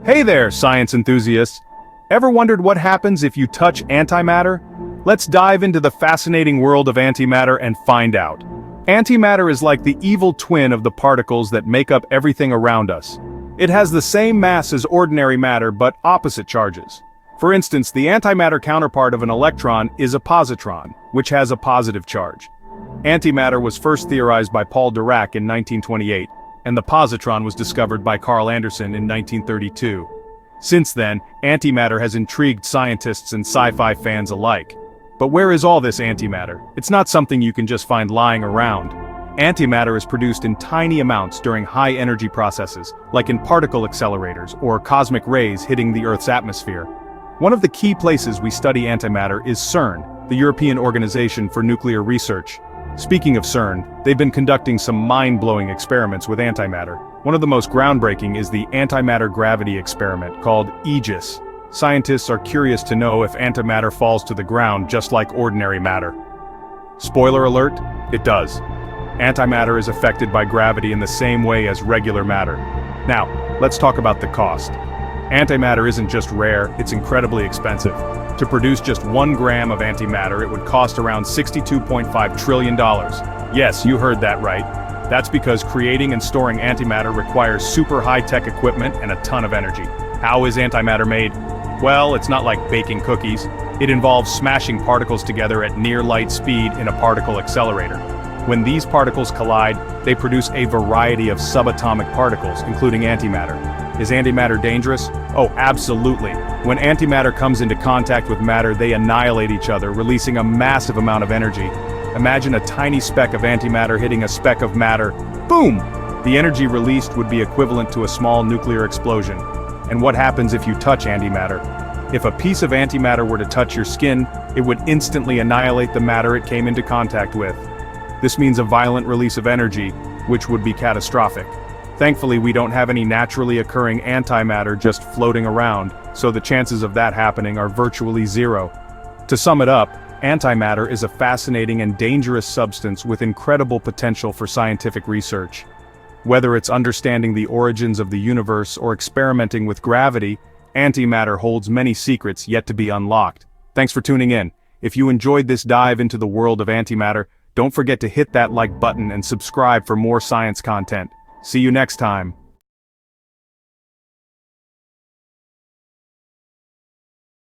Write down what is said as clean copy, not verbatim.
Hey there, science enthusiasts! Ever wondered what happens if you touch antimatter? Let's dive into the fascinating world of antimatter and find out. Antimatter is like the evil twin of the particles that make up everything around us. It has the same mass as ordinary matter but opposite charges. For instance, the antimatter counterpart of an electron is a positron, which has a positive charge. Antimatter was first theorized by Paul Dirac in 1928, and the positron was discovered by Carl Anderson in 1932. Since then, antimatter has intrigued scientists and sci-fi fans alike. But where is all this antimatter? It's not something you can just find lying around. Antimatter is produced in tiny amounts during high-energy processes, like in particle accelerators or cosmic rays hitting the Earth's atmosphere. One of the key places we study antimatter is CERN, the European Organization for Nuclear Research. Speaking of CERN, they've been conducting some mind-blowing experiments with antimatter. One of the most groundbreaking is the antimatter gravity experiment called AEGIS. Scientists are curious to know if antimatter falls to the ground just like ordinary matter. Spoiler alert, it does. Antimatter is affected by gravity in the same way as regular matter. Now, let's talk about the cost. Antimatter isn't just rare, it's incredibly expensive. To produce just 1 gram of antimatter, it would cost around $62.5 trillion. Yes, you heard that right. That's because creating and storing antimatter requires super high-tech equipment and a ton of energy. How is antimatter made? Well, it's not like baking cookies. It involves smashing particles together at near light speed in a particle accelerator. When these particles collide, they produce a variety of subatomic particles, including antimatter. Is antimatter dangerous? Oh, absolutely. When antimatter comes into contact with matter, they annihilate each other, releasing a massive amount of energy. Imagine a tiny speck of antimatter hitting a speck of matter. Boom! The energy released would be equivalent to a small nuclear explosion. And what happens if you touch antimatter? If a piece of antimatter were to touch your skin, it would instantly annihilate the matter it came into contact with. This means a violent release of energy, which would be catastrophic. Thankfully, we don't have any naturally occurring antimatter just floating around, so the chances of that happening are virtually zero. To sum it up, antimatter is a fascinating and dangerous substance with incredible potential for scientific research. Whether it's understanding the origins of the universe or experimenting with gravity, antimatter holds many secrets yet to be unlocked. Thanks for tuning in. If you enjoyed this dive into the world of antimatter, don't forget to hit that like button and subscribe for more science content. See you next time.